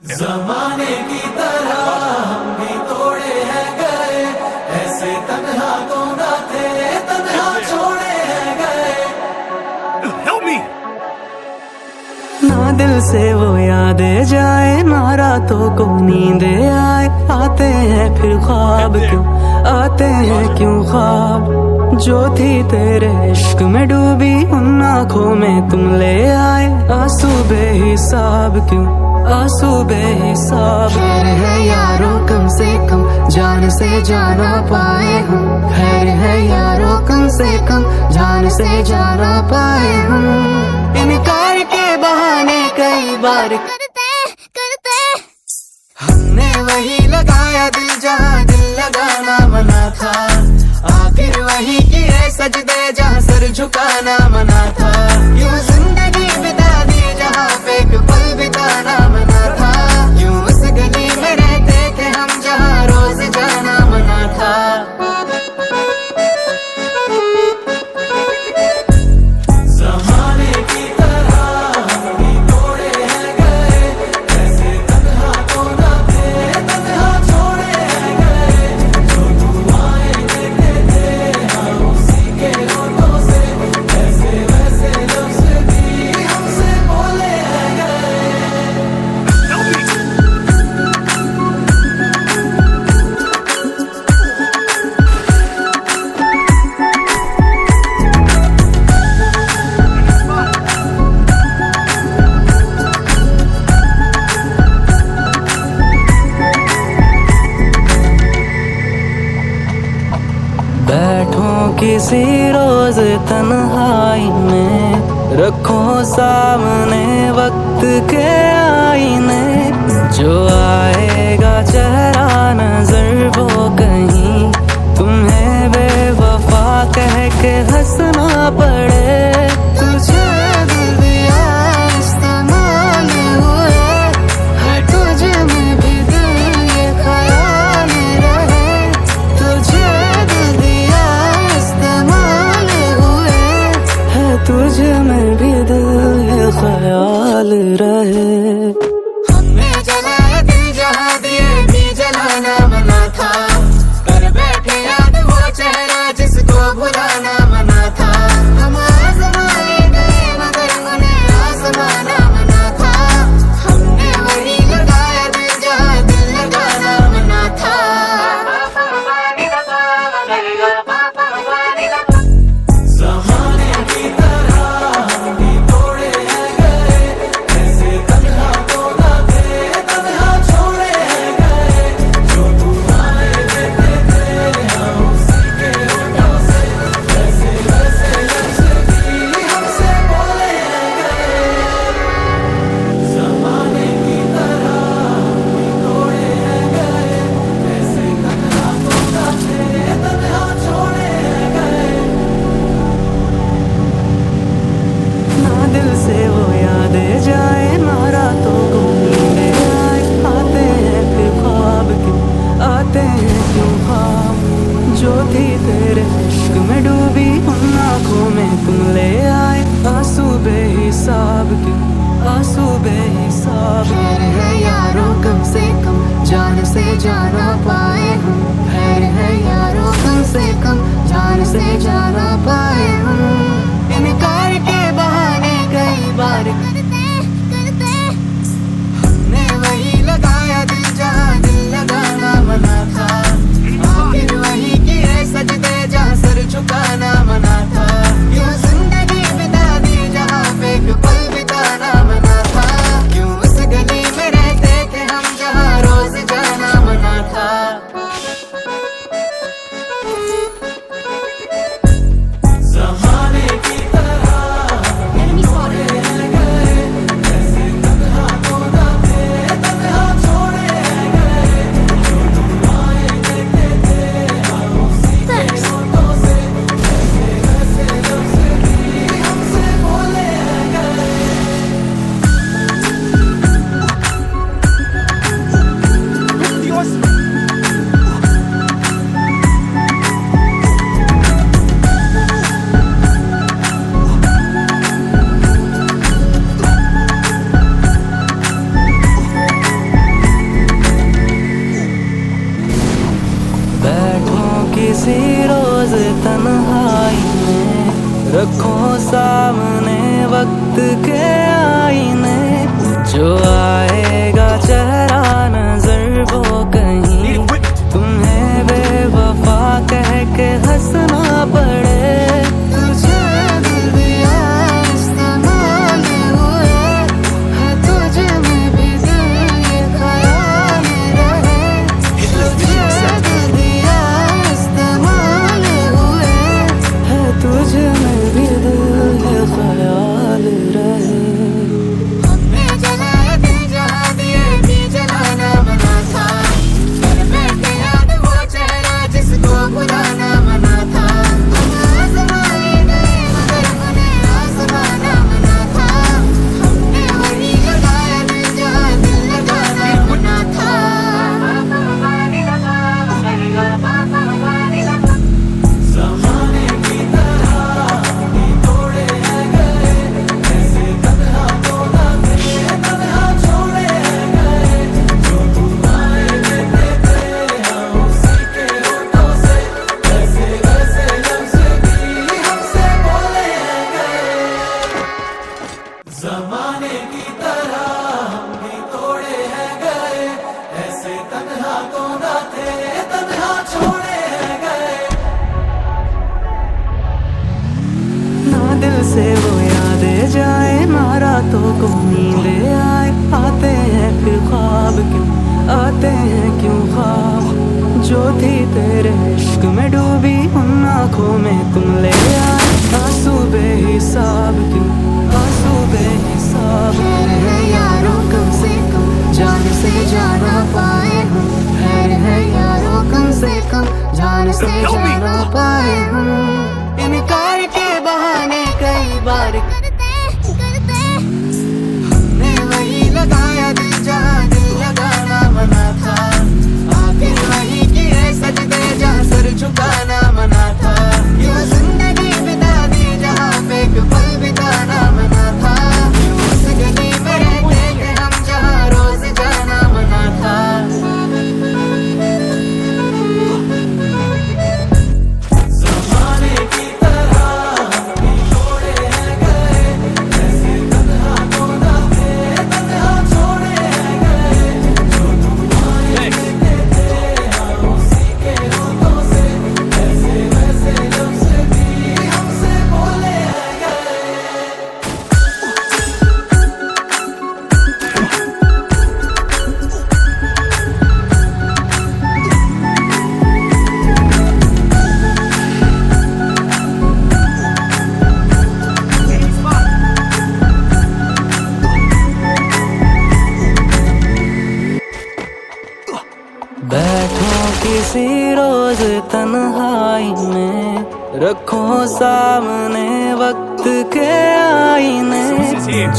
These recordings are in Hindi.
जमाने की तरह हम भी तोड़े हैं गए, ऐसे तन्हा तो ना थे, तन्हा छोड़े हैं गए। Help me! ना दिल से वो यादें जाए, ना रातों को नींदे आए। आते हैं फिर ख्वाब क्यों, आते हैं क्यों ख्वाब। जो थी तेरे इश्क में डूबी, उन आँखों में तुम ले आए। आंसू बेहिसाब क्यों, आंसू बेहिसाब। खैर है यारों कम से कम जान से जाना पाए हम। खैर है यारों कम से कम जान से जाना पाए हम। इनकार के बहाने कई बार करते हमने वही लगाया दिल जहाँ दिल लगाना मना था। आखिर वही किए सजदे जहाँ सर झुकाना मना था। यूं जिंदगी बिता दी जहाँ पे एक पल बिताना मना था। यूं उस गली में रहते थे हम जहाँ रोज जाना मना था। जमाने की तरह हम भी तोड़े हैं गए, ऐसे तन्हा तो ना थे, तन्हा छोड़े हैं गए। जो दुआएं देते थे हम उसी के होठों से, ऐसे वैसे लफ्ज़ भी हमसे बोले हैं गए। बैठो किसी रोज तन्हाई में, रखो सामने वक्त के आईने। जो आएगा चेहरा नजर वो कहीं तुम्हें बेवफा कह के हंसना पड़े। तुझे दिल दिया इस्तेमाल हुए है, तुझ में भी दिल ये ख्याल रहे। तुझे दिल दिया इस्तेमाल हुए है, तुझ में भी दिल ये ख्याल रहे। हमने जलाया दिल जहाँ दिए भी जलाना मना था। कर बैठे याद वो चेहरा जिसको भुलाना मना था। हम आज़माए गए मगर उन्हें आज़माना मना था। हमने वही लगाया दिल जहाँ दिल लगाना मना था। जमाने की तरह हम भी तोड़े हैं गए, ऐसे तन्हा तो ना थे, तन्हा छोड़े हैं गए। जो दुआएं देते थे हम उसी के होठों से, ऐसे वैसे लफ्ज़ भी हमसे बोले हैं गए। जमाने की तरह हम भी तोड़े हैं गए, ऐसे तन्हा तो ना थे, तन्हा छोड़े हैं गए। ना दिल से वो यादें जाए, ना रातों को नींदे आए। आते हैं फिर ख्वाब क्यों, आते हैं क्यों ख्वाब। जो थी तेरे इश्क में डूबी, उन आँखों में तुम ले आए। आंसू बेहिसाब क्यों, आंसू बेहिसाब। खैर है यारों कम से कम जान से जाना पाए हम। खैर है यारों कम से कम जान से जाना पाए हम। इनकार के बहाने कई बार करते हमने वही लगाया दिल जहाँ दिल लगाना मना था। आखिर वही किए सजदे जहाँ सर झुकाना मना था। यूं जिंदगी बिता दी जहाँ पे एक पल बिताना मना था। यूं उस गली में रहते थे हम जहाँ रोज जाना मना था। तन्हाई में, रखो सामने वक्त के आईने, जो आएगा चेहरा नजर वो कहीं तुम्हें बेवफा कह के हंसना पड़े। तुझे दिल दिया इस्तेमाल हुए है, तुझे में भी दिल ये ख्याल रहे। तुझे दिल दिया इस्तेमाल हुए है, तुझे में भी दिल ये ख्याल रहे। हमने जलाए दिल जला दिए भी जलाना मना था, घर बैठे याद वो चेहरा जिसको बुलाना मना था। हम आज़माए गए मगर उन्हें आज़माना मना था, हमने वही लगाया दिल जहाँ दिल लगाना मना था। ज़माने की तरह हम भी तोड़े हैं गए, ऐसे तन्हा तो ना थे, तन्हा छोड़े हैं गए। जो दुआएं देते थे हम उसी के होठों से, वैसे वैसे लफ्ज़ भी हमसे बोले हैं गए। ज़माने की तरह हम भी तोड़े हैं गए, ऐसे तन्हा तो ना थे, तन्हा छोड़े हैं गए। ना दिल से वो यादें जाए, ना रातों को नींदे आए, आते हैं फिर ख्वाब क्यों, आते हैं क्यों ख्वाब। जो थी तेरे इश्क में डूबी उन आँखों में तुम ले आए, आंसू बेहिसाब क्यों, आंसू बेहिसाब। है यारों कम से कम जान से जाना पाए हम, है यारों कम से कम जान से जाना पाए हम। इनकार के बहाने कई बार करते हमने वही लगाया दिल जहाँ दिल लगाना मना था, आखिर वही किए सजदे जहाँ सर झुकाना मना था। यूं जिंदगी बिता दी जहाँ पे एक पल बिताना मना था, यूं उस गली में रहते थे हम जहाँ रोज जाना मना था। ज़माने की तरह हम भी तोड़े हैं गए, ऐसे तन्हा तो ना थे, तन्हा छोड़े हैं गए। जो दुआएं देते थे हम उसी के होठों से, वैसे वैसे लफ्ज़ भी हमसे बोले हैं गए। बैठो किसी रोज तन्हाई में, रखो सामने वक्त के आईने,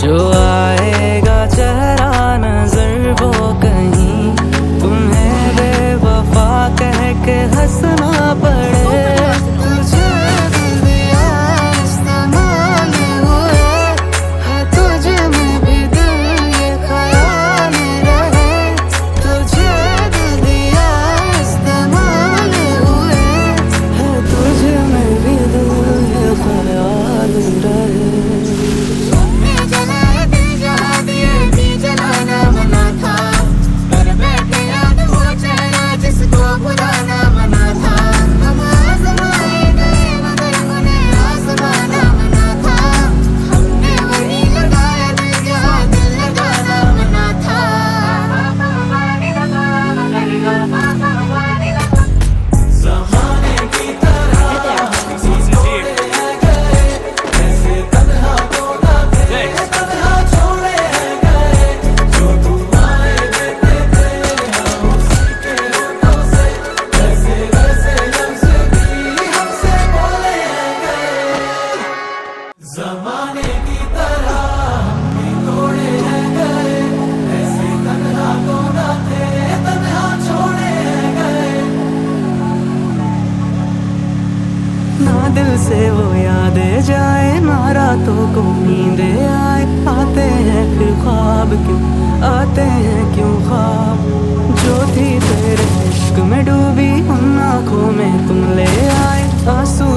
जो आएगा चेहरा नजर वो कहीं तुम्हें बेवफा कह के हंसना पड़े। तुझे दिल दिया इस्तेमाल हुए है, तुझे में भी दिल ये ख्याल रहे। तुझे दिल दिया इस्तेमाल हुए है, तुझे में भी दिल ये ख्याल रहे। हमने जलाए दिल जहाँ दिए भी जलाना मना था, घर बैठे याद वो चेहरा जिसको बुलाना मना था। हम आज़माए गए मगर उन्हें आज़माना मना था, हमने वही लगाया दिल जहाँ दिल लगाना मना था। ज़माने की तरह हम भी तोड़े हैं गए, ऐसे तन्हा तो ना थे, तन्हा छोड़े हैं गए। जो दुआएं देते थे हम उसी के होठों से, वैसे वैसे लफ्ज़ भी हमसे बोले हैं गए। ज़माने की तरह हम भी तोड़े हैं गए, ऐसे तन्हा तो ना थे, तन्हा छोड़े हैं गए। ना दिल से वो यादें जाए, ना रातों को नींदे आए, आते हैं फिर ख्वाब क्यों, आते हैं क्यों ख्वाब। जो थी तेरे इश्क में डूबी उन आँखों में तुम ले आए, आंसू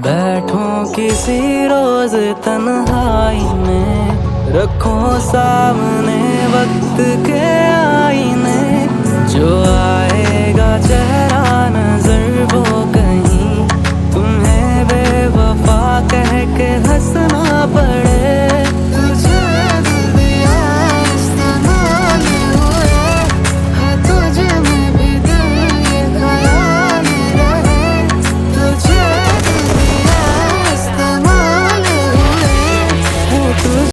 बैठो किसी रोज तन्हाई में, रखो सामने वक्त के आईने, जो आएगा चेहरा नजर वो